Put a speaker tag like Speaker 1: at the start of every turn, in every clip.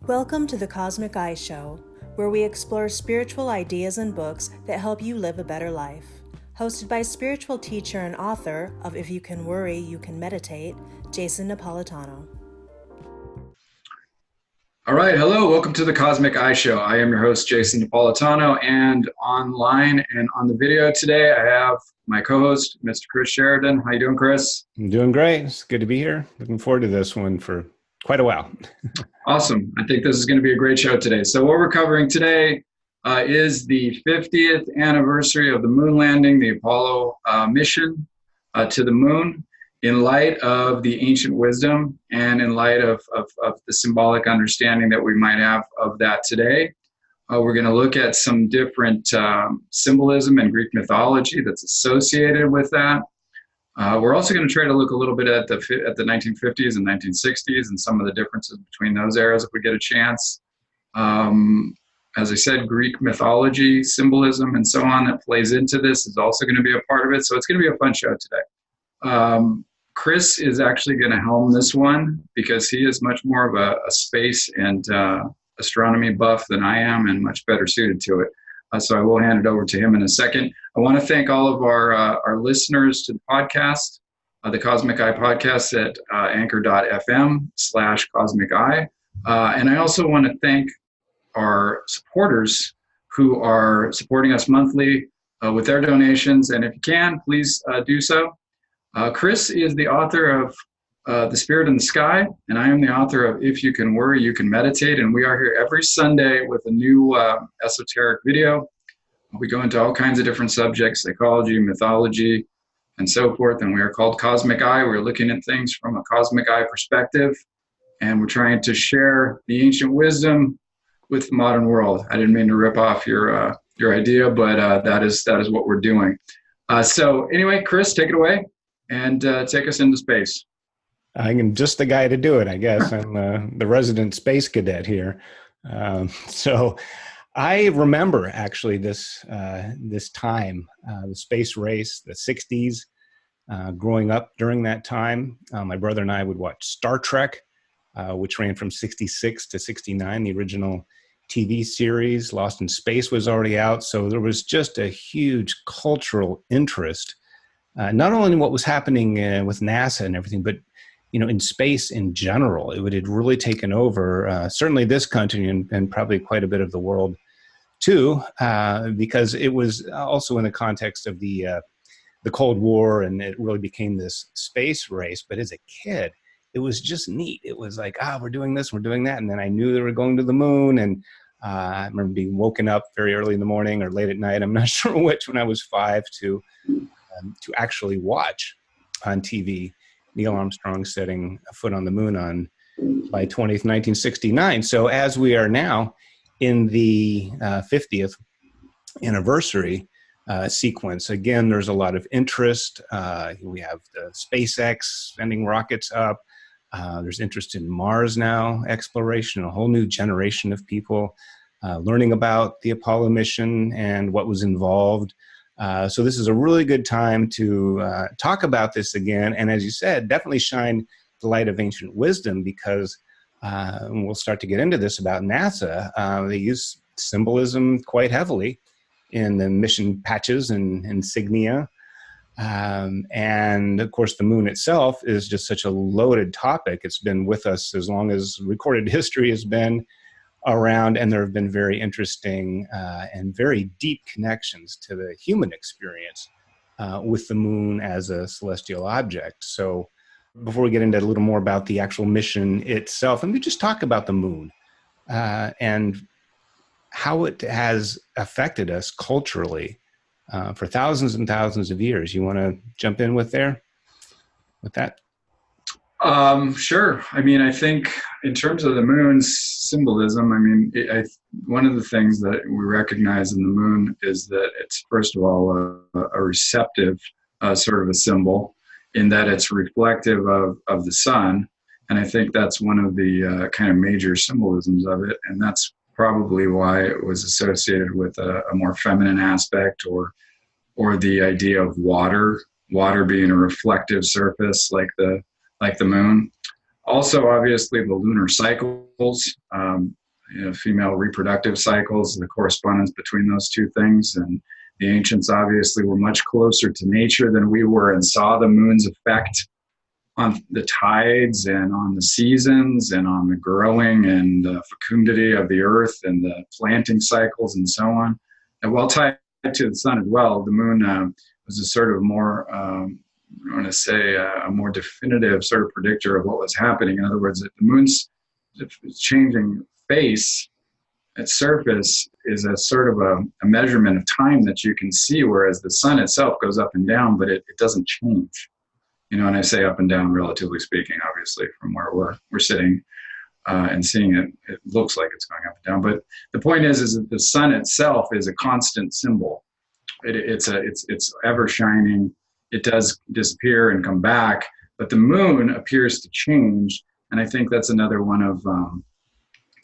Speaker 1: Welcome to the Cosmic Eye Show, where we explore spiritual ideas and books that help you live a better life. Hosted by spiritual teacher and author of If You Can Worry, You Can Meditate, Jason Napolitano.
Speaker 2: All right, hello, welcome to the Cosmic Eye Show. I am your host, Jason Napolitano, and online and on the video today, I have my co-host, Mr. Chris Sheridan. How you doing, Chris?
Speaker 3: I'm doing great. It's good to be here. Looking forward to this one for quite a while.
Speaker 2: Awesome. I think this is going to be a great show today. So what we're covering today is the 50th anniversary of the moon landing, the Apollo mission to the moon, in light of the ancient wisdom and in light of the symbolic understanding that we might have of that today. We're going to look at some different symbolism and Greek mythology that's associated with that. We're also going to try to look a little bit at the 1950s and 1960s and some of the differences between those eras if we get a chance. As I said, Greek mythology, symbolism, and so on that plays into this is also going to be a part of it. So it's going to be a fun show today. Chris is actually going to helm this one because he is much more of a space and astronomy buff than I am and much better suited to it. So I will hand it over to him in a second. I want to thank all of our listeners to the podcast, the Cosmic Eye podcast at anchor.fm/Cosmic Eye. And I also want to thank our supporters who are supporting us monthly with their donations. And if you can, please do so. Chris is the author of The Spirit in the Sky, and I am the author of If You Can Worry, You Can Meditate, and we are here every Sunday with a new esoteric video. We go into all kinds of different subjects, psychology, mythology, and so forth, and we are called Cosmic Eye. We're looking at things from a Cosmic Eye perspective, and we're trying to share the ancient wisdom with the modern world. I didn't mean to rip off your idea, but that is what we're doing. So anyway, Chris, take it away and take us into space.
Speaker 3: I'm just the guy to do it, I guess. I'm the resident space cadet here. So I remember actually this time, the space race, the 60s, growing up during that time. My brother and I would watch Star Trek, which ran from 66 to 69, the original TV series. Lost in Space was already out. So there was just a huge cultural interest, not only in what was happening with NASA and everything, but in space in general. It had really taken over, certainly this country and probably quite a bit of the world too, because it was also in the context of the Cold War, and it really became this space race. But as a kid, it was just neat. It was like, we're doing this, we're doing that. And then I knew they were going to the moon, and I remember being woken up very early in the morning or late at night, I'm not sure which, when I was 5, to actually watch on TV Neil Armstrong setting a foot on the moon on July 20th, 1969. So as we are now in the 50th anniversary sequence, again, there's a lot of interest. We have the SpaceX sending rockets up. There's interest in Mars now, exploration, a whole new generation of people learning about the Apollo mission and what was involved. So this is a really good time to talk about this again. And as you said, definitely shine the light of ancient wisdom, because and we'll start to get into this about NASA. They use symbolism quite heavily in the mission patches and insignia. And of course, the moon itself is just such a loaded topic. It's been with us as long as recorded history has been around, and there have been very interesting and very deep connections to the human experience with the moon as a celestial object. So before we get into a little more about the actual mission itself, let me just talk about the moon and how it has affected us culturally for thousands and thousands of years. You want to jump in with that?
Speaker 2: Sure. I mean, I think in terms of the moon's symbolism, I mean, one of the things that we recognize in the moon is that it's, first of all, a receptive sort of a symbol, in that it's reflective of the sun. And I think that's one of the kind of major symbolisms of it. And that's probably why it was associated with a more feminine aspect, or the idea of water being a reflective surface like the moon. Also, obviously, the lunar cycles, female reproductive cycles, the correspondence between those two things. And the ancients obviously were much closer to nature than we were and saw the moon's effect on the tides and on the seasons and on the growing and the fecundity of the earth and the planting cycles and so on. And well tied to the sun as well, the moon was a sort of more, I want to say, a more definitive sort of predictor of what was happening. In other words, if the moon's changing face, its surface is a sort of a measurement of time that you can see, whereas the sun itself goes up and down, but it doesn't change. And I say up and down, relatively speaking, obviously, from where we're sitting and seeing it, it looks like it's going up and down. But the point is that the sun itself is a constant symbol. It's ever shining. It does disappear and come back, but the moon appears to change. And I think that's another one of,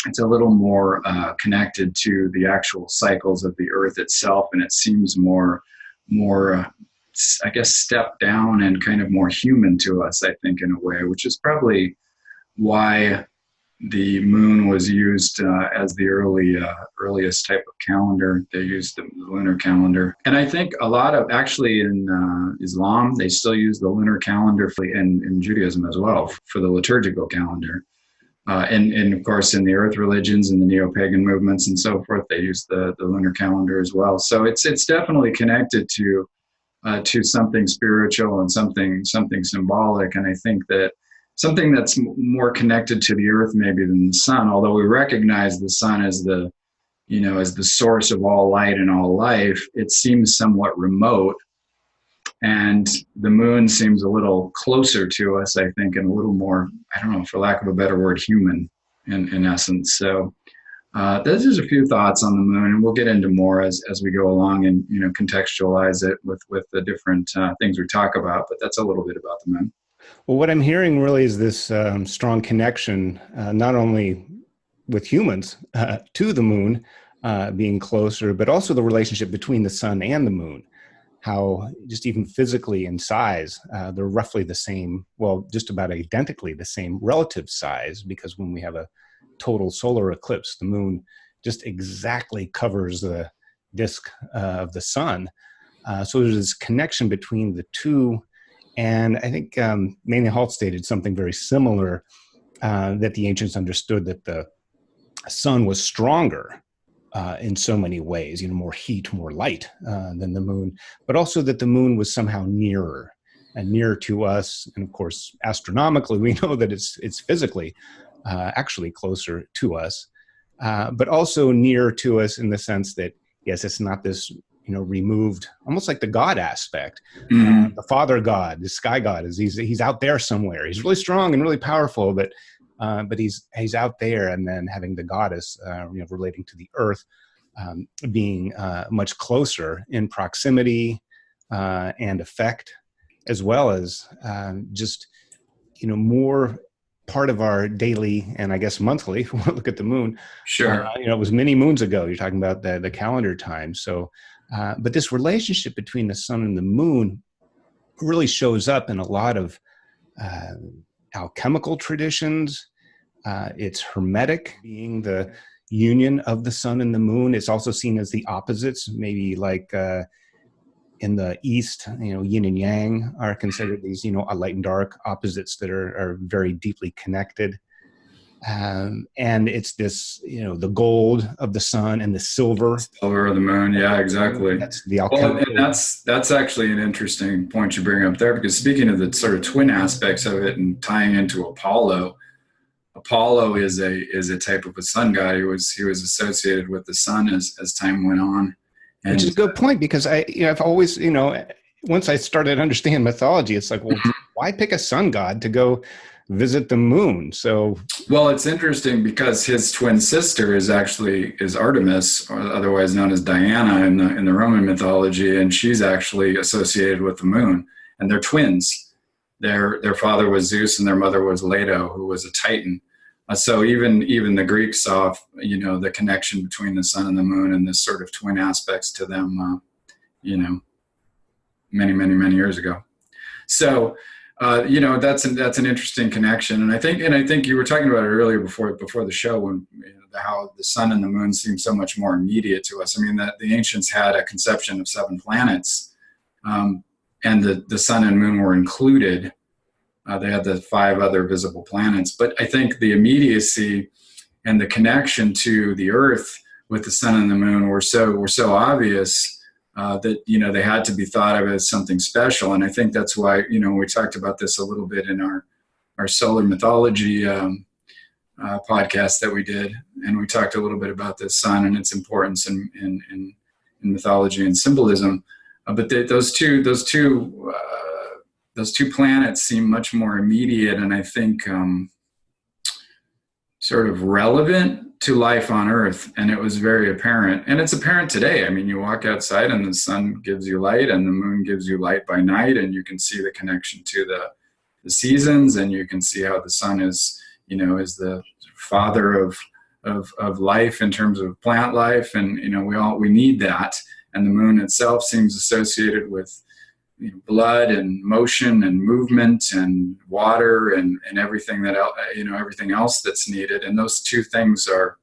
Speaker 2: it's a little more connected to the actual cycles of the earth itself. And it seems more, I guess, step down and kind of more human to us, I think, in a way, which is probably why the moon was used as the earliest type of calendar. They used the lunar calendar. And I think a lot of, actually in Islam, they still use the lunar calendar, and in Judaism as well, for the liturgical calendar. And of course, in the earth religions and the neo-pagan movements and so forth, they use the lunar calendar as well. So it's definitely connected to something spiritual and something symbolic. And I think that something that's more connected to the earth maybe than the sun, although we recognize the sun as the source of all light and all life, it seems somewhat remote. And the moon seems a little closer to us, I think, and a little more, I don't know, for lack of a better word, human in essence. So those are a few thoughts on the moon, and we'll get into more as we go along and contextualize it with the different things we talk about. But that's a little bit about the moon.
Speaker 3: Well, what I'm hearing really is this strong connection, not only with humans to the moon being closer, but also the relationship between the sun and the moon. How just even physically in size, they're roughly the same, well, just about identically the same relative size, because when we have a total solar eclipse, the moon just exactly covers the disk of the sun. So there's this connection between the two. And I think mainly Halt stated something very similar, that the ancients understood that the sun was stronger in so many ways, more heat, more light than the moon, but also that the moon was somehow nearer to us. And of course, astronomically, we know that it's physically actually closer to us, but also near to us in the sense that, yes, it's not this, removed, almost like the God aspect.
Speaker 2: Mm-hmm.
Speaker 3: The Father God, the sky God, he's out there somewhere. He's really strong and really powerful, but he's out there. And then having the goddess, relating to the earth, being much closer in proximity and effect, as well as just more part of our daily and I guess monthly. If we want to look at the moon,
Speaker 2: sure.
Speaker 3: It was many moons ago. You're talking about the calendar time. So, but this relationship between the sun and the moon really shows up in a lot of alchemical traditions. It's hermetic, being the union of the sun and the moon. It's also seen as the opposites, maybe like in the East, yin and yang are considered these, a light and dark opposites that are very deeply connected. And it's this, the gold of the sun and the silver
Speaker 2: of the moon. Yeah, exactly.
Speaker 3: That's the alchemical.
Speaker 2: Well, and that's actually an interesting point you bring up there, because speaking of the sort of twin aspects of it and tying into Apollo is a type of a sun god. He was associated with the sun as time went on. And,
Speaker 3: which is a good point, because I've always, once I started to understand mythology, it's like, well, why pick a sun god to go visit the moon? So,
Speaker 2: well, it's interesting because his twin sister is Artemis, or otherwise known as Diana in the Roman mythology, and she's actually associated with the moon, and they're twins. Their father was Zeus and their mother was Leto, who was a Titan. So even the Greeks saw, the connection between the sun and the moon and this sort of twin aspects to them, many, many, many years ago. So That's an interesting connection, and I think you were talking about it earlier before the show when how the sun and the moon seem so much more immediate to us. I mean, that the ancients had a conception of 7 planets, and the sun and moon were included. They had the 5 other visible planets, but I think the immediacy and the connection to the Earth with the sun and the moon were so obvious. That they had to be thought of as something special, and I think that's why we talked about this a little bit in our solar mythology podcast that we did, and we talked a little bit about the sun and its importance in mythology and symbolism. But those two planets seem much more immediate, and I think sort of relevant to life on Earth, and it was very apparent, and it's apparent today. I mean, you walk outside and the sun gives you light and the moon gives you light by night, and you can see the connection to the seasons, and you can see how the sun is the father of life in terms of plant life, and we need that, and the moon itself seems associated with blood and motion and movement and water and everything that everything else that's needed, and those two things are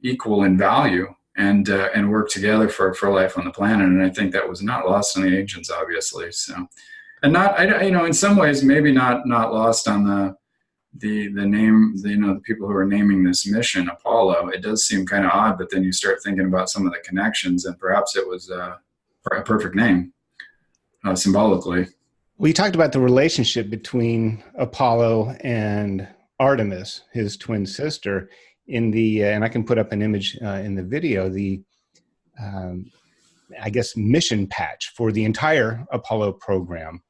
Speaker 2: equal in value and work together for life on the planet. And I think that was not lost on the ancients, obviously. So, and in some ways maybe not lost on the name, the people who are naming this mission Apollo. It does seem kind of odd, but then you start thinking about some of the connections, and perhaps it was a perfect name. Symbolically.
Speaker 3: We talked about the relationship between Apollo and Artemis, his twin sister, in the, and I can put up an image in the video, the, mission patch for the entire Apollo program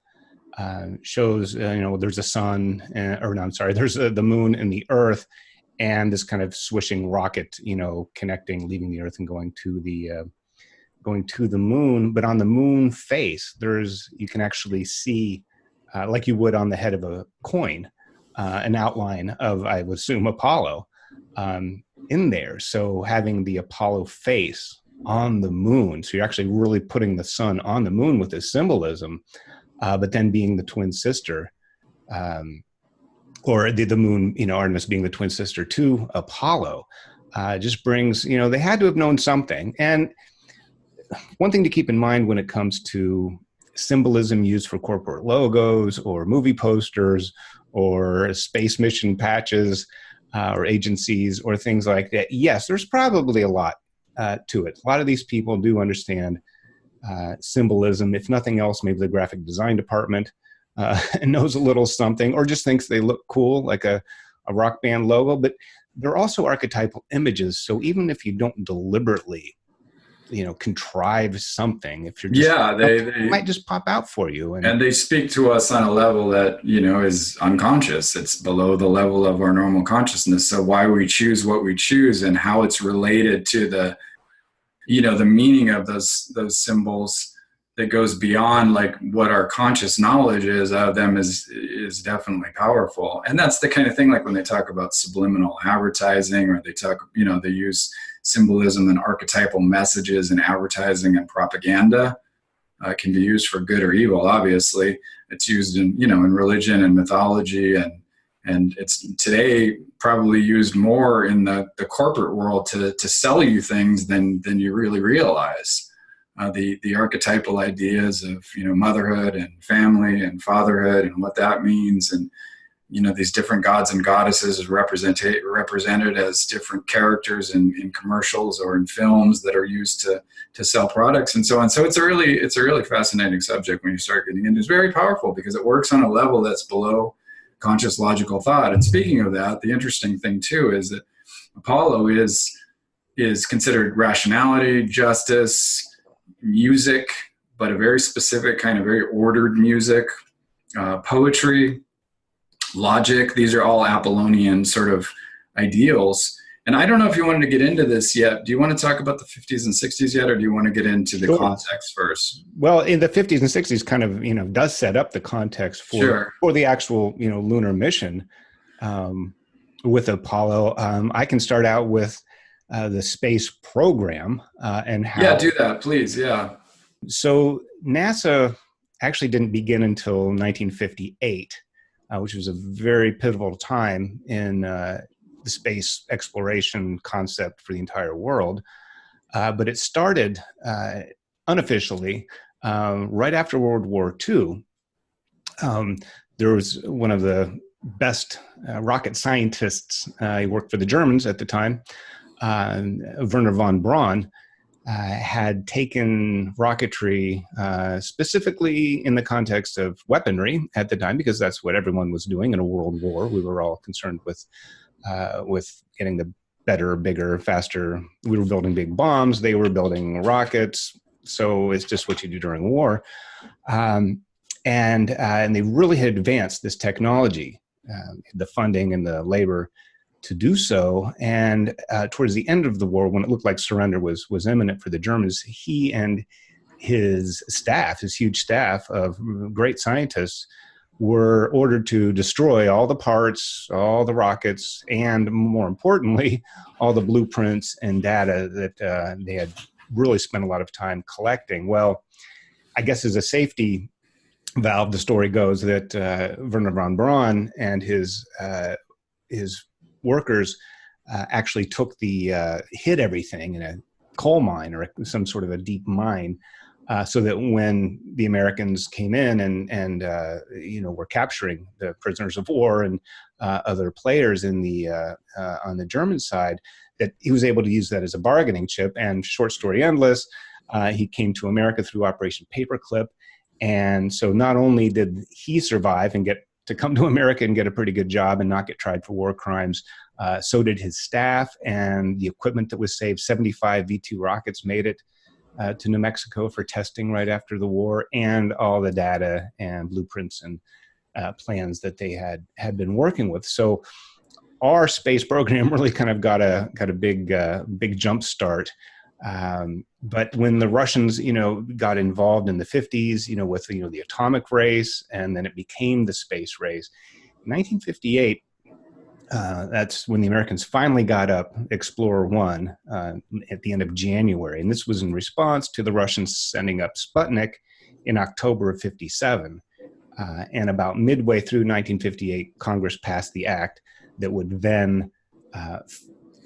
Speaker 3: shows, there's a sun, there's the moon and the Earth, and this kind of swishing rocket, connecting, leaving the Earth and going to the moon. But on the moon face, you can actually see, like you would on the head of a coin, an outline of, I would assume, Apollo in there. So having the Apollo face on the moon, so you're actually really putting the sun on the moon with this symbolism, but then being the twin sister, or the moon, Artemis being the twin sister to Apollo, just brings, they had to have known something. And one thing to keep in mind when it comes to symbolism used for corporate logos or movie posters or space mission patches or agencies or things like that, yes, there's probably a lot to it. A lot of these people do understand symbolism. If nothing else, maybe the graphic design department knows a little something, or just thinks they look cool, like a rock band logo. But they're also archetypal images. So even if you don't deliberately contrive something, if you're just, they might just pop out for you.
Speaker 2: And they speak to us on a level that, is unconscious. It's below the level of our normal consciousness. So why we choose what we choose and how it's related to the meaning of those symbols that goes beyond like what our conscious knowledge is of them is definitely powerful. And that's the kind of thing, like when they talk about subliminal advertising, or they talk, they use symbolism and archetypal messages in advertising and propaganda. Can be used for good or evil. Obviously, it's used in in religion and mythology, and it's today probably used more in the corporate world to sell you things than you really realize. The archetypal ideas of motherhood and family and fatherhood and what that means, and these different gods and goddesses represented as different characters in commercials or in films that are used to sell products and so on. So it's a really fascinating subject when you start getting into it. It's very powerful because it works on a level that's below conscious logical thought. And speaking of that, the interesting thing too is that Apollo is considered rationality, justice, music, but a very specific kind of very ordered music, poetry, logic. These are all Apollonian sort of ideals. And I don't know if you wanted to get into this yet. Do you want to talk about the 50s and 60s yet, or do you want to get into the context first?
Speaker 3: Well, in the 50s and 60s kind of, does set up the context for the actual, lunar mission with Apollo. I can start out with the space program and how...
Speaker 2: Yeah, do that, please. Yeah.
Speaker 3: So NASA actually didn't begin until 1958, which was a very pivotal time in the space exploration concept for the entire world. But it started unofficially right after World War II. There was one of the best rocket scientists. He worked for the Germans at the time, Wernher von Braun, had taken rocketry specifically in the context of weaponry at the time, because that's what everyone was doing in a world war. We were all concerned with getting the better, bigger, faster. We were building big bombs. They were building rockets. So it's just what you do during war. And they really had advanced this technology, the funding and the labor to do so. And towards the end of the war, when it looked like surrender was imminent for the Germans, he and his staff, his huge staff of great scientists, were ordered to destroy all the parts, all the rockets, and more importantly, all the blueprints and data that they had really spent a lot of time collecting. Well, I guess as a safety valve, the story goes that Wernher von Braun and his workers actually took hid everything in a coal mine or some sort of a deep mine, so that when the Americans came in and were capturing the prisoners of war and other players in on the German side, that he was able to use that as a bargaining chip. And short story endless, he came to America through Operation Paperclip. And so not only did he survive and get to come to America and get a pretty good job and not get tried for war crimes, so did his staff, and the equipment that was saved. 75 V-2 rockets made it to New Mexico for testing right after the war, and all the data and blueprints and plans that they had been working with. So our space program really kind of got a big jump start. But when the Russians, got involved in the 50s, with the atomic race, and then it became the space race, in 1958, that's when the Americans finally got up Explorer 1 at the end of January. And this was in response to the Russians sending up Sputnik in October of 57. And about midway through 1958, Congress passed the act that would then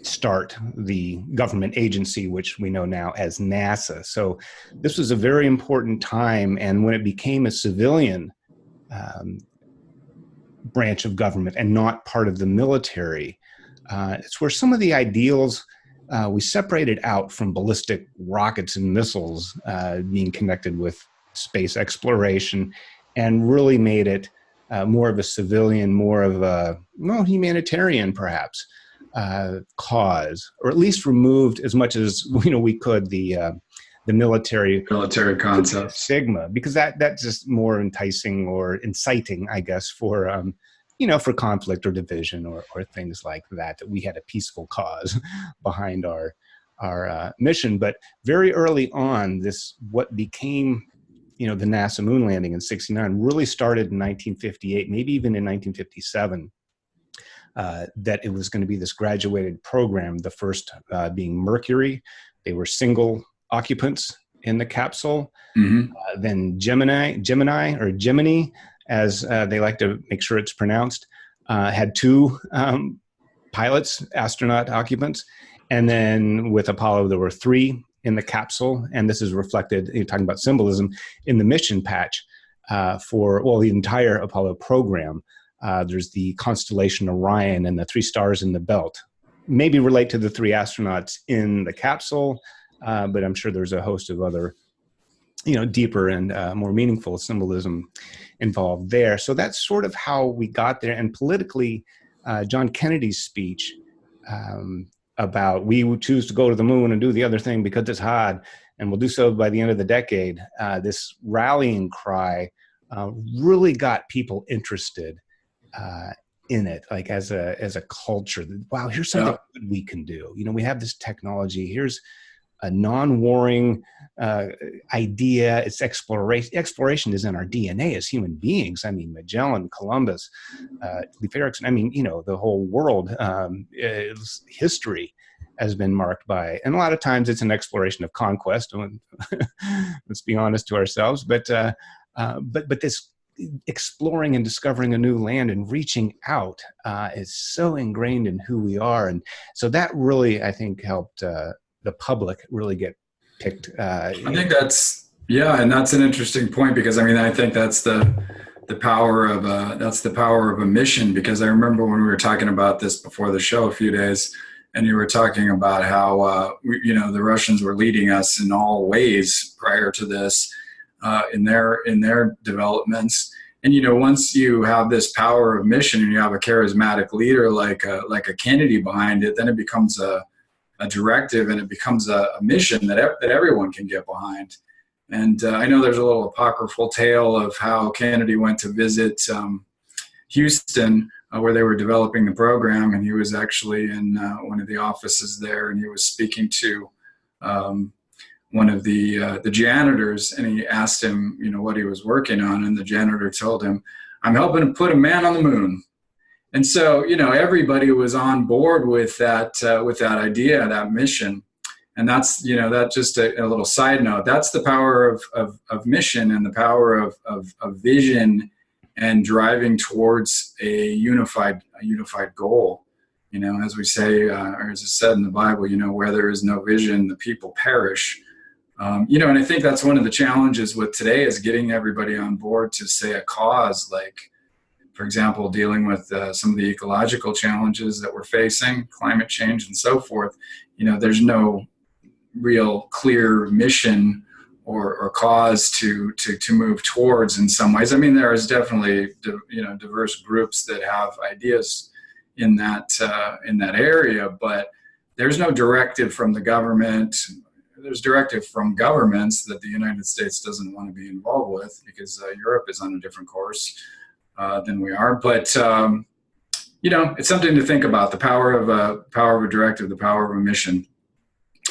Speaker 3: start the government agency, which we know now as NASA. So this was a very important time. And when it became a civilian branch of government and not part of the military, it's where some of the ideals we separated out from ballistic rockets and missiles being connected with space exploration, and really made it more of a civilian, more of a humanitarian perhaps cause, or at least removed as much as we could the military concept stigma, because that's just more enticing or inciting, I guess, for for conflict or division or things like that we had a peaceful cause behind our mission. But very early on, what became the NASA moon landing in '69 really started in 1958, maybe even in 1957. That it was going to be this graduated program, the first being Mercury. They were single occupants in the capsule. Mm-hmm. Then Gemini, as they like to make sure it's pronounced, had 2 pilots, astronaut occupants. And then with Apollo, there were 3 in the capsule. And this is reflected, you're talking about symbolism, in the mission patch for the entire Apollo program. There's the constellation Orion and the 3 stars in the belt. Maybe relate to the 3 astronauts in the capsule, but I'm sure there's a host of other, deeper and more meaningful symbolism involved there. So that's sort of how we got there. And politically, John Kennedy's speech about we would choose to go to the moon and do the other thing because it's hard, and we'll do so by the end of the decade. This rallying cry really got people interested in it, like as a culture. Wow, here's something good we can do. We have this technology. Here's a non-warring idea. It's exploration. Exploration is in our DNA as human beings. I mean, Magellan, Columbus, Leif Erikson. I mean, the whole world history has been marked by, and a lot of times it's an exploration of conquest. Let's be honest to ourselves, but But this exploring and discovering a new land and reaching out is so ingrained in who we are. And so that really, I think, helped the public really get picked.
Speaker 2: I think and that's an interesting point, because I think that's the power of a mission. Because I remember when we were talking about this before the show a few days, and you were talking about how the Russians were leading us in all ways prior to this in their developments. And once you have this power of mission and you have a charismatic leader like a Kennedy behind it, then it becomes a directive, and it becomes a mission that everyone can get behind. And I know there's a little apocryphal tale of how Kennedy went to visit Houston, where they were developing the program, and he was actually in one of the offices there, and he was speaking to one of the janitors, and he asked him, what he was working on, and the janitor told him, "I'm helping to put a man on the moon." And so, everybody was on board with that idea, that mission. And that's, that's just a little side note. That's the power of mission, and the power of vision, and driving towards a unified goal. As we say, or as it's said in the Bible, where there is no vision, the people perish. And I think that's one of the challenges with today, is getting everybody on board to say a cause, like, for example, dealing with some of the ecological challenges that we're facing, climate change and so forth. There's no real clear mission or cause to move towards in some ways. There is definitely diverse groups that have ideas in that area, but there's no directive from the government. There's directive from governments that the United States doesn't want to be involved with, because Europe is on a different course than we are. But it's something to think about, the power of a directive, the power of a mission.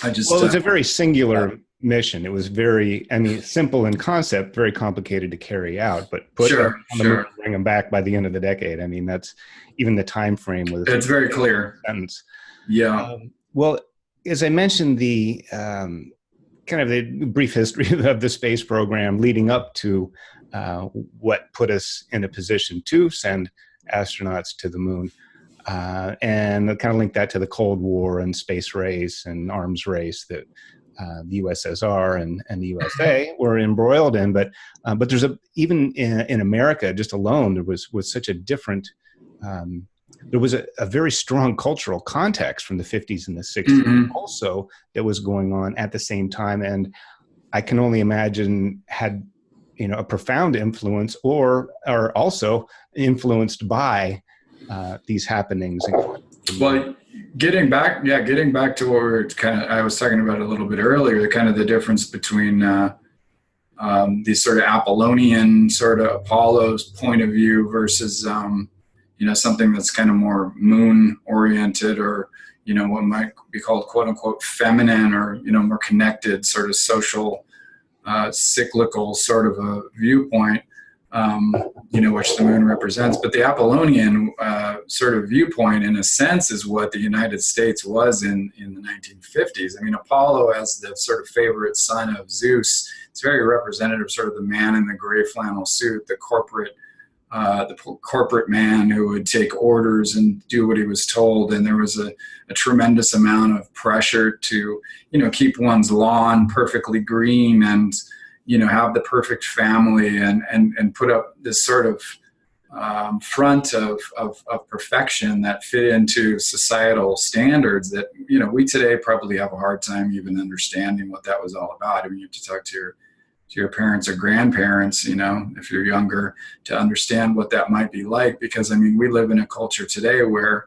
Speaker 2: It's
Speaker 3: a very singular mission. It was very, simple in concept, very complicated to carry out, but put them on the moon, bring them back by the end of the decade. That's even the time frame was.
Speaker 2: It's very clear.
Speaker 3: Sentence.
Speaker 2: Yeah.
Speaker 3: Well, as I mentioned, the kind of the brief history of the space program leading up to what put us in a position to send astronauts to the moon. And kind of link that to the Cold War and space race and arms race that the USSR and the USA were embroiled in. But there's even in America, just alone, there was such a different, there was a very strong cultural context from the 50s and the 60s also that was going on at the same time. And I can only imagine had, a profound influence or also influenced by these happenings.
Speaker 2: Well, getting back to what we were I was talking about a little bit earlier, kind of the difference between these sort of Apollonian, sort of Apollo's point of view versus, something that's kind of more moon oriented, or, what might be called quote unquote feminine, or, more connected, sort of social, cyclical sort of a viewpoint. Which the moon represents. But the Apollonian sort of viewpoint, in a sense, is what the United States was in the 1950s. Apollo, as the sort of favorite son of Zeus, it's very representative, sort of the man in the gray flannel suit, the corporate man who would take orders and do what he was told. And there was a tremendous amount of pressure to, keep one's lawn perfectly green, and have the perfect family, and put up this sort of front of perfection that fit into societal standards that, we today probably have a hard time even understanding what that was all about. You have to talk to your parents or grandparents, if you're younger, to understand what that might be like. Because, we live in a culture today where,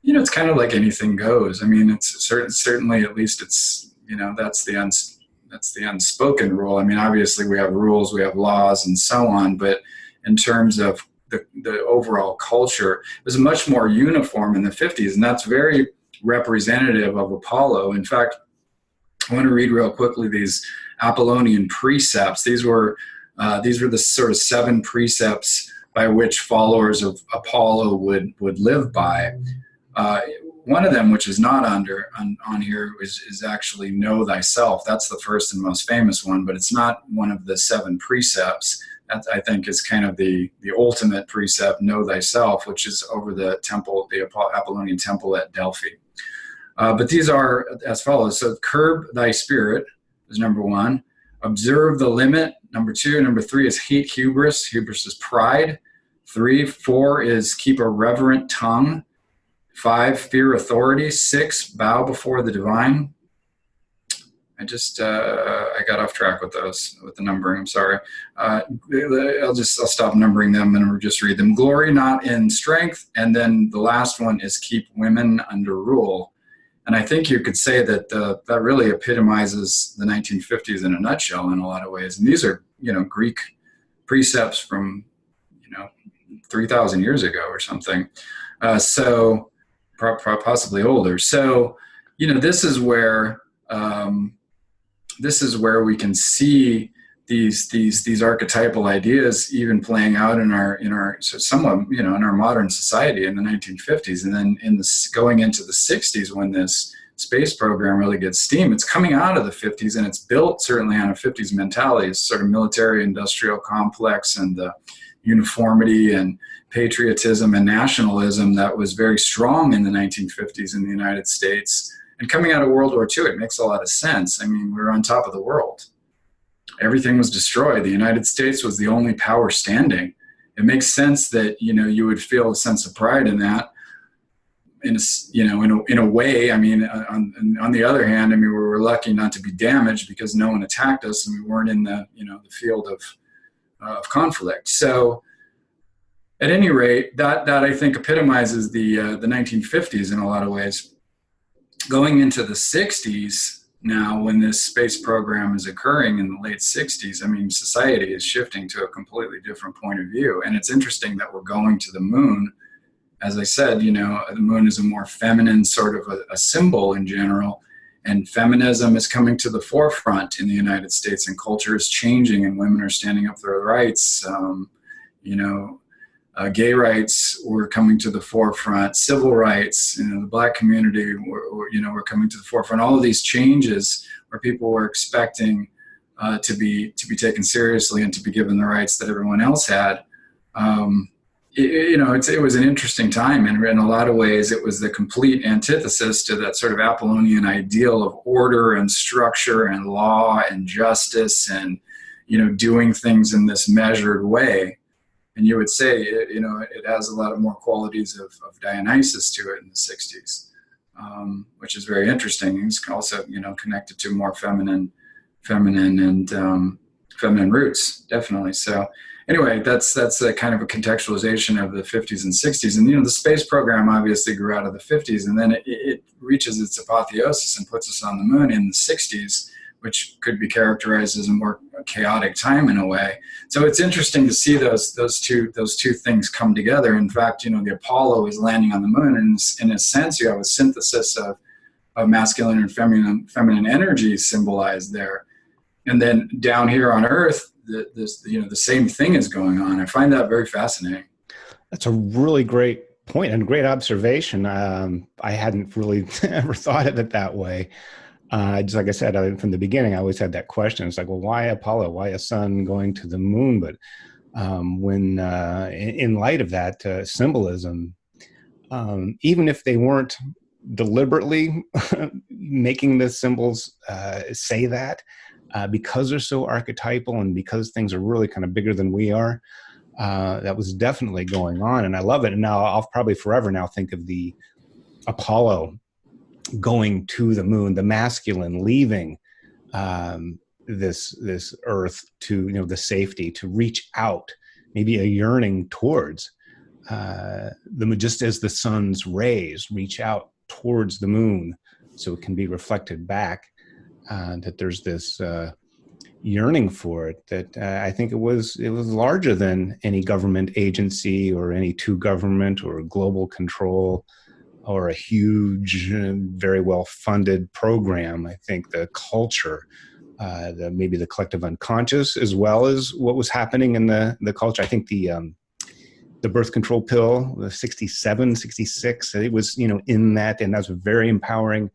Speaker 2: it's kind of like anything goes. It's certainly, at least it's, that's the unspoken rule. Obviously we have rules, we have laws and so on, but in terms of the overall culture, it was much more uniform in the 50s, and that's very representative of Apollo. In fact, I want to read real quickly these Apollonian precepts. These were the sort of 7 precepts by which followers of Apollo would live by. One of them, which is not on here, is actually know thyself. That's the first and most famous one, but it's not one of the 7 precepts. That, I think, is kind of the ultimate precept, know thyself, which is over the temple, the Apollonian temple at Delphi. But these are as follows. So curb thy spirit is number 1. Observe the limit, number 2. Number 3 is hate hubris. Hubris is pride. 4 is keep a reverent tongue. 5, fear authority. 6, bow before the divine. I got off track with those, with the numbering. I'm sorry. I'll stop numbering them and we'll just read them. Glory not in strength. And then the last one is keep women under rule. And I think you could say that that really epitomizes the 1950s in a nutshell in a lot of ways. And these are, Greek precepts from, 3,000 years ago or something. So possibly older. So, this is where we can see these archetypal ideas even playing out in our somewhat, in our modern society in the 1950s, and then going into the 60s when this space program really gets steam. It's coming out of the 50s, and it's built certainly on a 50s mentality, it's sort of military industrial complex and the uniformity and patriotism and nationalism that was very strong in the 1950s in the United States. And coming out of World War II, it makes a lot of sense. I mean, we were on top of the world. Everything was destroyed. The United States was the only power standing. It makes sense that, you would feel a sense of pride in that. In a way, I mean, on the other hand, I mean, we were lucky not to be damaged because no one attacked us and we weren't in the field of conflict. So at any rate, that I think epitomizes the 1950s in a lot of ways. Going into the 60s now, when this space program is occurring in the late 60s, I mean, society is shifting to a completely different point of view. And it's interesting that we're going to the moon. As I said, the moon is a more feminine sort of a symbol in general. And feminism is coming to the forefront in the United States, and culture is changing, and women are standing up for their rights. Gay rights were coming to the forefront, civil rights, the Black community were coming to the forefront. All of these changes where people were expecting to be taken seriously and to be given the rights that everyone else had. It was an interesting time, and in a lot of ways, it was the complete antithesis to that sort of Apollonian ideal of order and structure and law and justice and doing things in this measured way. And you would say, it has a lot of more qualities of Dionysus to it in the 60s, which is very interesting. It's also, connected to more feminine and feminine roots, definitely. So anyway, that's a kind of a contextualization of the 50s and 60s. And, the space program obviously grew out of the 50s, and then it reaches its apotheosis and puts us on the moon in the 60s, which could be characterized as a more chaotic time in a way. So it's interesting to see those two things come together. In fact, the Apollo is landing on the moon, and in a sense, you have a synthesis of masculine and feminine energy symbolized there. And then down here on Earth, the same thing is going on. I find that very fascinating.
Speaker 3: That's a really great point and great observation. I hadn't really ever thought of it that way. Just like I said, from the beginning, I always had that question. It's like, well, why Apollo? Why a sun going to the moon? But when in light of that symbolism, even if they weren't deliberately making the symbols say that, because they're so archetypal and because things are really kind of bigger than we are, that was definitely going on. And I love it. And now I'll probably forever now think of the Apollo going to the moon, the masculine leaving this earth to the safety, to reach out, maybe a yearning towards just as the sun's rays reach out towards the moon, so it can be reflected back. That there's this yearning for it. That I think it was larger than any government agency or any government or global control or a huge, very well-funded program. I think the culture, maybe the collective unconscious, as well as what was happening in the culture. I think the birth control pill, the 67, 66, it was, in that, and that's a very empowering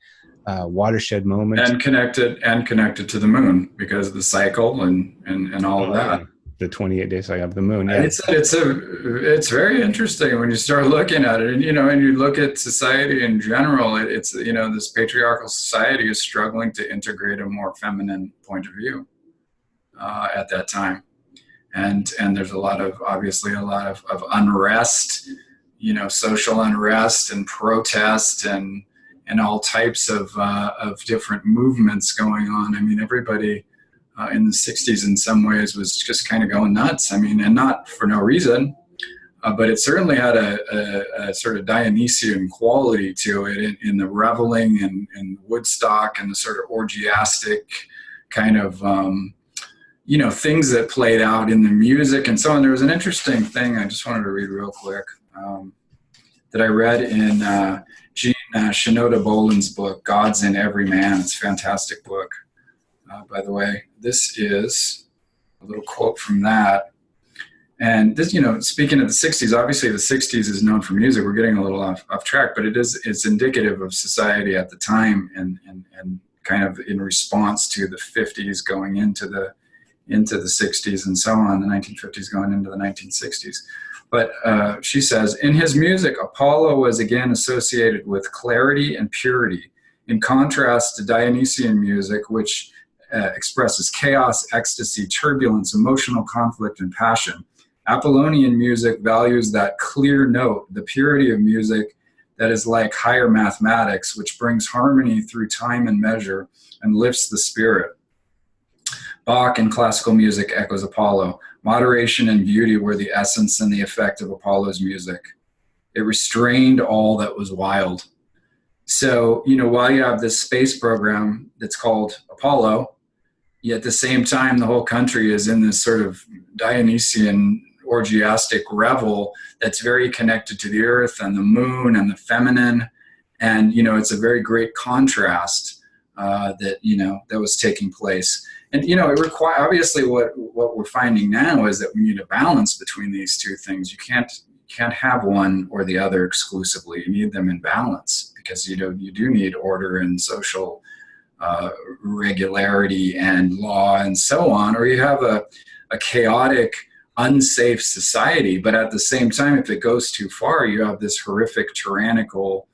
Speaker 3: watershed moment.
Speaker 2: And connected to the moon because of the cycle and all of that.
Speaker 3: the 28 days I have the moon. Yeah.
Speaker 2: It's very interesting when you start looking at it, and you look at society in general. It's this patriarchal society is struggling to integrate a more feminine point of view at that time, and there's obviously a lot of unrest, social unrest and protest and all types of different movements going on. I mean, everybody in the 60s in some ways was just kind of going nuts. I mean, and not for no reason, but it certainly had a sort of Dionysian quality to it in the reveling and Woodstock and the sort of orgiastic kind of, things that played out in the music and so on. There was an interesting thing I just wanted to read real quick that I read in Gene Shinoda Bolen's book, Gods in Every Man. It's a fantastic book. By the way, this is a little quote from that. And this, speaking of the 60s, obviously the 60s is known for music. We're getting a little off track, but it's indicative of society at the time and kind of in response to the 50s going into the 60s and so on, the 1950s going into the 1960s. But she says, in his music, Apollo was again associated with clarity and purity, in contrast to Dionysian music, which expresses chaos, ecstasy, turbulence, emotional conflict, and passion. Apollonian music values that clear note, the purity of music that is like higher mathematics, which brings harmony through time and measure and lifts the spirit. Bach in classical music echoes Apollo. Moderation and beauty were the essence and the effect of Apollo's music. It restrained all that was wild. So, while you have this space program that's called Apollo, yet at the same time, the whole country is in this sort of Dionysian orgiastic revel that's very connected to the earth and the moon and the feminine. And, it's a very great contrast that was taking place. And, it obviously what we're finding now is that we need a balance between these two things. You can't have one or the other exclusively. You need them in balance because, you do need order and social regularity and law and so on, or you have a chaotic, unsafe society. But at the same time, if it goes too far, you have this horrific, tyrannical,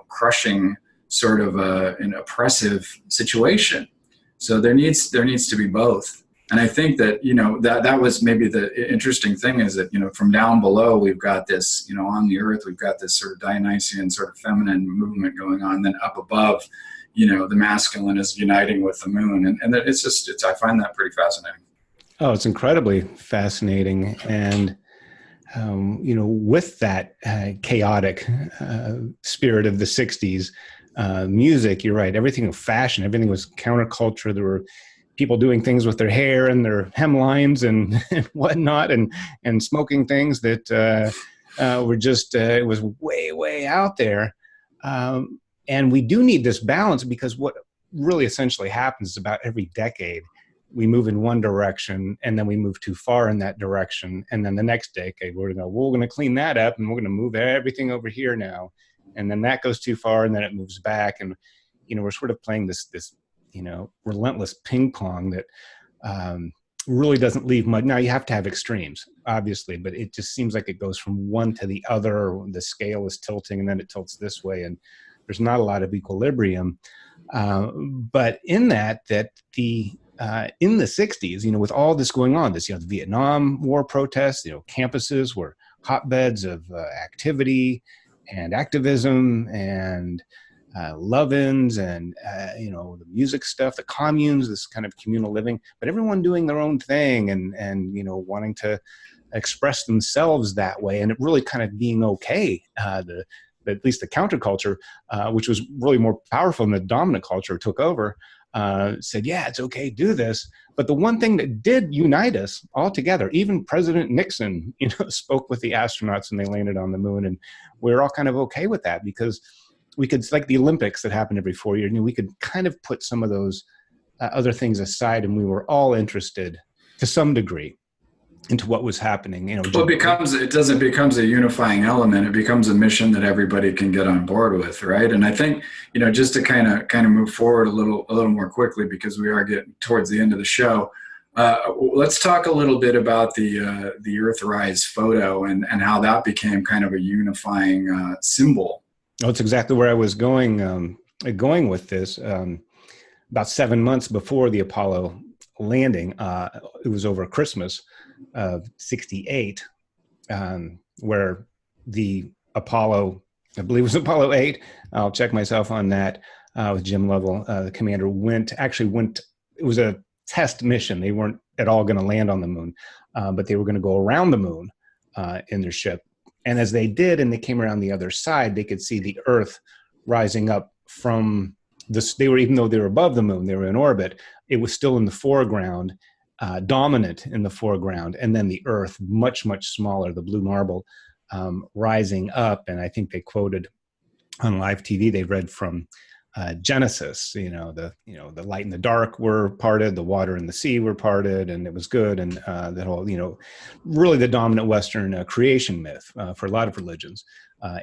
Speaker 2: crushing sort of an oppressive situation. So there needs to be both. And I think that, that was maybe the interesting thing is that, from down below, we've got this, on the earth, we've got this sort of Dionysian sort of feminine movement going on. Then up above, the masculine is uniting with the moon. And I find that pretty fascinating.
Speaker 3: Oh, it's incredibly fascinating. And, with that chaotic spirit of the 60s, music, you're right, everything was fashion, everything was counterculture. There were people doing things with their hair and their hemlines and whatnot and smoking things that were just, it was way, way out there. And we do need this balance because what really essentially happens is about every decade, we move in one direction and then we move too far in that direction. And then the next decade, we're going to clean that up and we're going to move everything over here now. And then that goes too far and then it moves back. And, we're sort of playing this relentless ping pong that really doesn't leave much. Now you have to have extremes, obviously, but it just seems like it goes from one to the other. The scale is tilting and then it tilts this way. And there's not a lot of equilibrium. But in that the in the 60s, with all this going on, the Vietnam War protests, campuses were hotbeds of activity and activism and love-ins and, the music stuff, the communes, this kind of communal living, but everyone doing their own thing and wanting to express themselves that way. And it really kind of being okay, at least the counterculture, which was really more powerful than the dominant culture took over, said, yeah, it's okay, do this. But the one thing that did unite us all together, even President Nixon, spoke with the astronauts when they landed on the moon. And we were all kind of okay with that because we could, like the Olympics that happened every 4 years, we could kind of put some of those other things aside and we were all interested to some degree into what was happening.
Speaker 2: Well, it becomes a unifying element. It becomes a mission that everybody can get on board with, right? And I think, just to kind of move forward a little more quickly because we are getting towards the end of the show. Let's talk a little bit about the Earthrise photo and how that became kind of a unifying symbol.
Speaker 3: Oh, it's exactly where I was going with this. About 7 months before the Apollo landing, it was over Christmas of '68, where the Apollo, I believe it was Apollo 8. I'll check myself on that with Jim Lovell. The commander went. It was a test mission. They weren't at all going to land on the moon, but they were going to go around the moon in their ship. And as they did, and they came around the other side, they could see the Earth rising up from this. Even though they were above the moon, they were in orbit. It was still in the foreground, dominant in the foreground, and then the Earth, much, much smaller, the blue marble, rising up. And I think they quoted on live TV, they read from Genesis, the light and the dark were parted, the water and the sea were parted, and it was good. And that whole, really the dominant Western creation myth for a lot of religions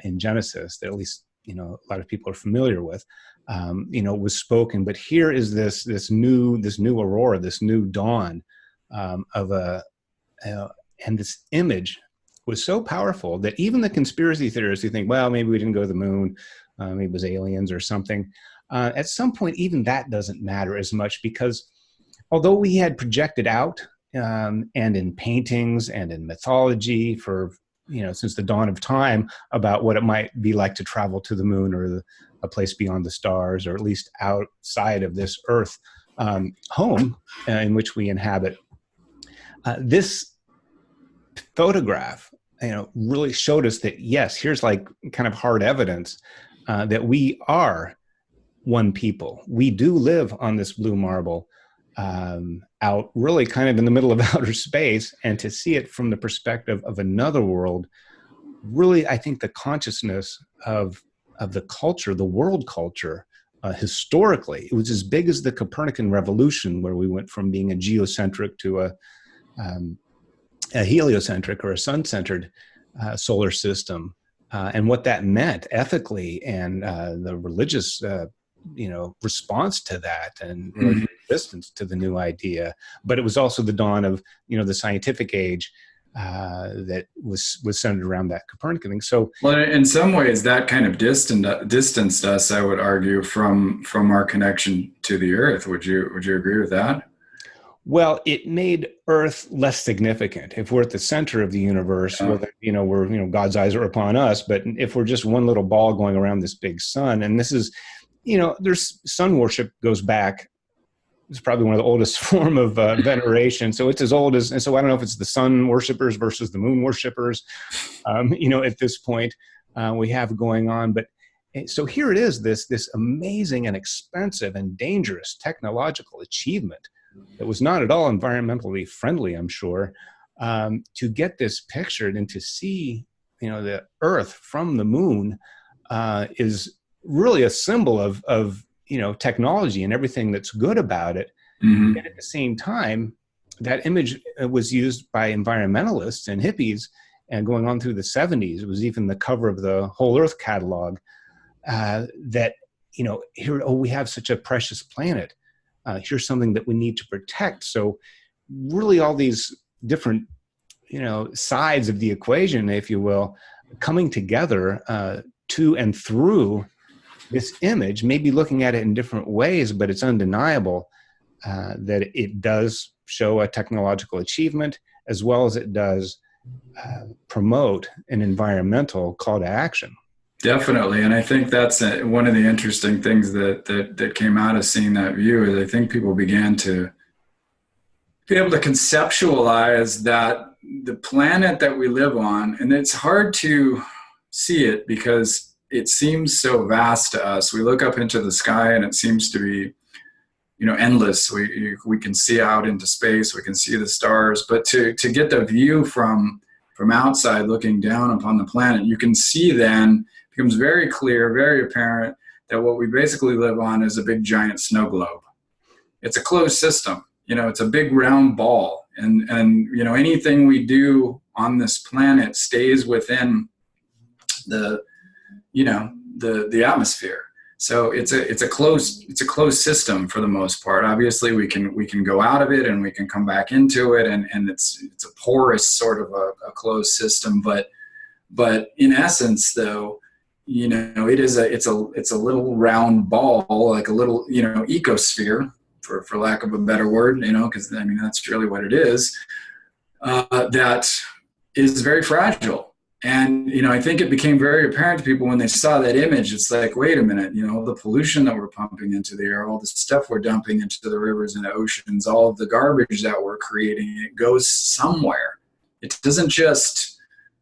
Speaker 3: in Genesis, that at least, a lot of people are familiar with, was spoken. But here is this new aurora, this new dawn and this image was so powerful that even the conspiracy theorists who think, well, maybe we didn't go to the moon, maybe it was aliens or something. At some point, even that doesn't matter as much, because although we had projected out and in paintings and in mythology for, since the dawn of time about what it might be like to travel to the moon or a place beyond the stars, or at least outside of this Earth home in which we inhabit, this photograph, really showed us that, yes, here's like kind of hard evidence that we are one people. We do live on this blue marble out really kind of in the middle of outer space, and to see it from the perspective of another world, really, I think the consciousness of the culture, the world culture, historically, it was as big as the Copernican revolution, where we went from being a geocentric to a heliocentric or a sun-centered solar system, and what that meant ethically, and the religious, response to that, and resistance to the new idea. But it was also the dawn of, the scientific age that was centered around that Copernican thing. So,
Speaker 2: well, in some ways, that kind of distanced us, I would argue, from our connection to the Earth. Would you agree with that?
Speaker 3: Well, it made Earth less significant. If we're at the center of the universe, well, then, we're, God's eyes are upon us. But if we're just one little ball going around this big sun, and this is, there's sun worship goes back. It's probably one of the oldest form of veneration. So it's as old as, and so I don't know if it's the sun worshipers versus the moon worshipers, at this point we have going on. But so here it is, this amazing and expensive and dangerous technological achievement that was not at all environmentally friendly, I'm sure, to get this pictured and to see, the Earth from the moon is really a symbol of technology and everything that's good about it. Mm-hmm. And at the same time, that image was used by environmentalists and hippies, and going on through the 70s, it was even the cover of the Whole Earth catalog, that, here, we have such a precious planet. Here's something that we need to protect. So really all these different, sides of the equation, if you will, coming together to and through this image, maybe looking at it in different ways, but it's undeniable that it does show a technological achievement, as well as it does promote an environmental call to action.
Speaker 2: Definitely. And I think that's one of the interesting things that came out of seeing that view, is I think people began to be able to conceptualize that the planet that we live on, and it's hard to see it because it seems so vast to us. We look up into the sky and it seems to be, endless. We can see out into space, we can see the stars, but to get the view from outside looking down upon the planet, you can see then, becomes very clear, very apparent, that what we basically live on is a big giant snow globe. It's a closed system. It's a big round ball, and anything we do on this planet stays within the atmosphere. So it's a closed system for the most part. Obviously, we can go out of it and we can come back into it, and it's a porous sort of a closed system. But in essence, though, it's a little round ball, like a little ecosphere, for lack of a better word, because that's really what it is. That is very fragile. And, I think it became very apparent to people when they saw that image. It's like, wait a minute, the pollution that we're pumping into the air, all the stuff we're dumping into the rivers and the oceans, all of the garbage that we're creating, it goes somewhere. It doesn't just,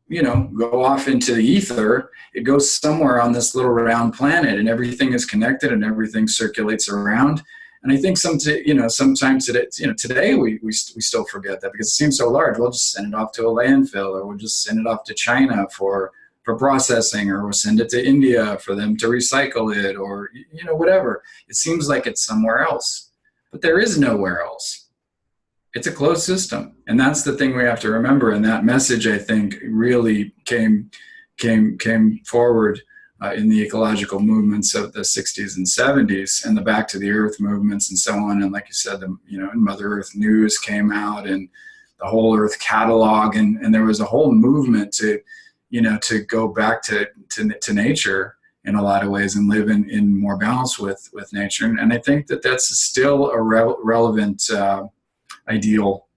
Speaker 2: go off into the ether. It goes somewhere on this little round planet, and everything is connected and everything circulates around. And I think sometimes today we still forget that because it seems so large. We'll just send it off to a landfill, or we'll just send it off to China for processing, or we'll send it to India for them to recycle it, or whatever. It seems like it's somewhere else, but there is nowhere else. It's a closed system, and that's the thing we have to remember. And that message, I think, really came forward in the ecological movements of the 60s and 70s, and the Back to the Earth movements and so on. And like you said, Mother Earth News came out, and the whole Earth catalog, and there was a whole movement to go back to nature in a lot of ways and live in more balance with nature. And I think that's still a relevant ideal.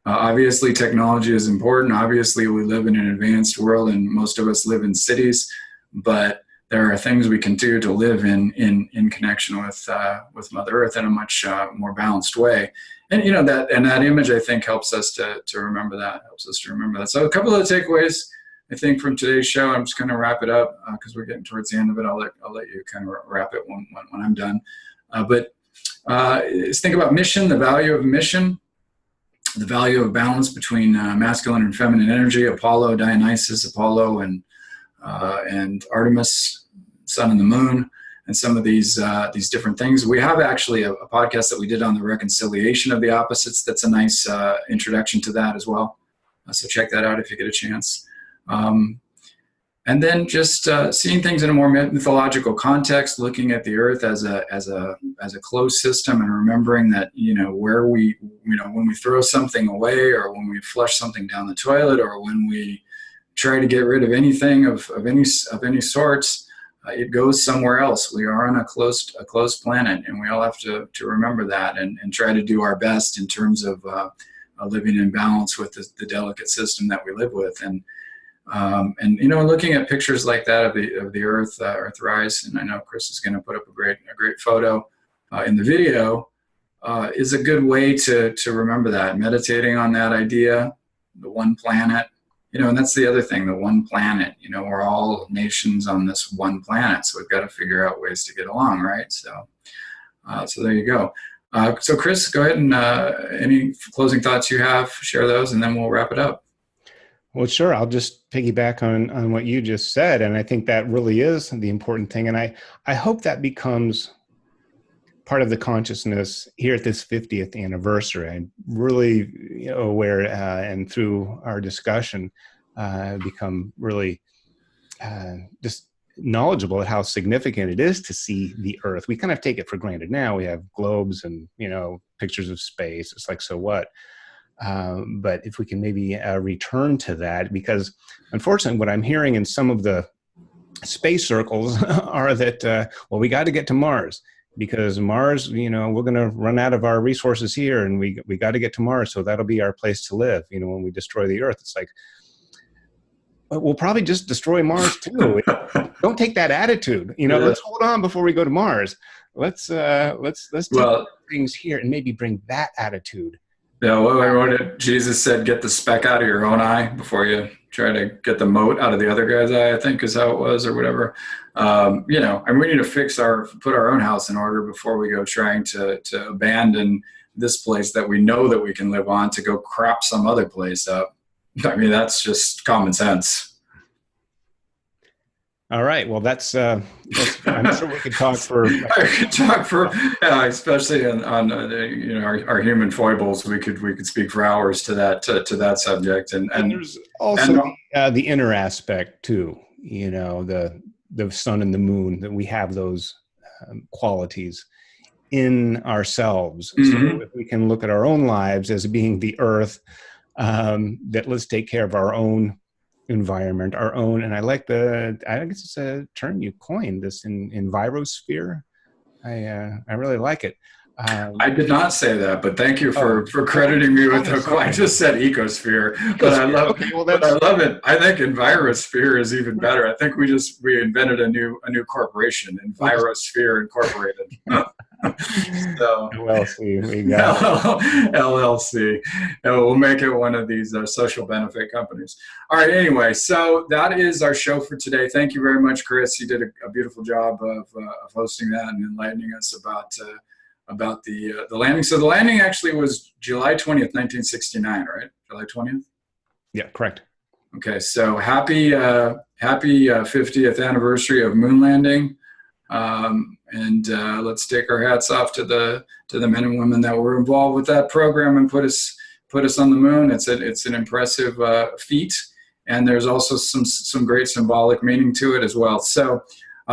Speaker 2: Obviously, technology is important. Obviously, we live in an advanced world, and most of us live in cities. But there are things we can do to live in connection with Mother Earth in a much more balanced way. And that image, I think, helps us to remember that. So a couple of the takeaways, I think, from today's show. I'm just going to wrap it up because we're getting towards the end of it. I'll let you kind of wrap it when I'm done. But think about mission, the value of mission, the value of balance between masculine and feminine energy. Apollo, Dionysus, Apollo, and Artemis, sun and the moon, and some of these different things. We have actually a podcast that we did on the reconciliation of the opposites. That's a nice introduction to that as well. So check that out if you get a chance. And then just seeing things in a more mythological context, looking at the Earth as a closed system, and remembering that where when we throw something away, or when we flush something down the toilet, or when we try to get rid of anything of any sorts, it goes somewhere else. We are on a closed planet, and we all have to remember that and try to do our best in terms of living in balance with the delicate system that we live with. And looking at pictures like that of the Earth, Earthrise, and I know Chris is going to put up a great photo in the video, is a good way to remember that. Meditating on that idea, the one planet. And that's the other thing, the one planet. We're all nations on this one planet, so we've got to figure out ways to get along, right? So there you go. So Chris, go ahead and any closing thoughts you have, share those, and then we'll wrap it up.
Speaker 3: Well, sure. I'll just piggyback on what you just said, and I think that really is the important thing. And I hope that becomes part of the consciousness here at this 50th anniversary. I'm really aware, and through our discussion, become really just knowledgeable at how significant it is to see the Earth. We kind of take it for granted now. We have globes and pictures of space. It's like, so what? But if we can maybe return to that, because unfortunately what I'm hearing in some of the space circles are that, we got to get to Mars. Because Mars, we're going to run out of our resources here, and we got to get to Mars, so that'll be our place to live. When we destroy the Earth, it's like, we'll probably just destroy Mars too. Don't take that attitude. Let's hold on before we go to Mars. Let's take things here and maybe bring that attitude.
Speaker 2: Yeah, what Jesus said, get the speck out of your own eye before you try to get the mote out of the other guy's eye, I think is how it was, or whatever. And we need to put our own house in order before we go trying to abandon this place that we know that we can live on to go crop some other place up. That's just common sense.
Speaker 3: All right. Well, that's I'm sure we could talk for.
Speaker 2: Especially on our human foibles. We could speak for hours to that subject. And
Speaker 3: there's also the inner aspect too. The sun and the moon, that we have those qualities in ourselves.
Speaker 2: Mm-hmm.
Speaker 3: So if we can look at our own lives as being the earth, that let's take care of our own environment, our own, and I guess it's a term you coined, this envirosphere. I really like it.
Speaker 2: I did not say that, but thank you for crediting me with the. I just said ecosphere, but I love.
Speaker 3: Okay, well,
Speaker 2: but I love it. I think envirosphere is even better. I think we invented a new corporation, Envirosphere Incorporated. So
Speaker 3: LLC, we got
Speaker 2: LLC. And we'll make it one of these social benefit companies. All right. Anyway, so that is our show for today. Thank you very much, Chris. You did a beautiful job of hosting that and enlightening us about the landing. So the landing actually was July 20th, 1969, right? July 20th?
Speaker 3: Yeah, correct.
Speaker 2: Okay, so happy 50th anniversary of moon landing. And let's take our hats off to the men and women that were involved with that program and put us on the moon. It's an impressive feat, and there's also some great symbolic meaning to it as well. So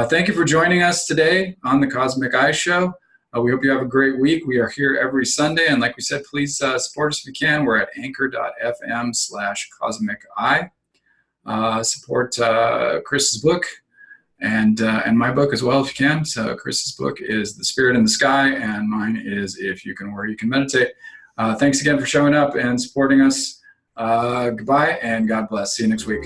Speaker 2: thank you for joining us today on the Cosmic Eye Show. We hope you have a great week. We are here every Sunday. And like we said, please support us if you can. We're at anchor.fm/Cosmic Eye. Support Chris's book and my book as well if you can. So Chris's book is The Spirit in the Sky, and mine is If You Can Worry, You Can Meditate. Thanks again for showing up and supporting us. Goodbye and God bless. See you next week.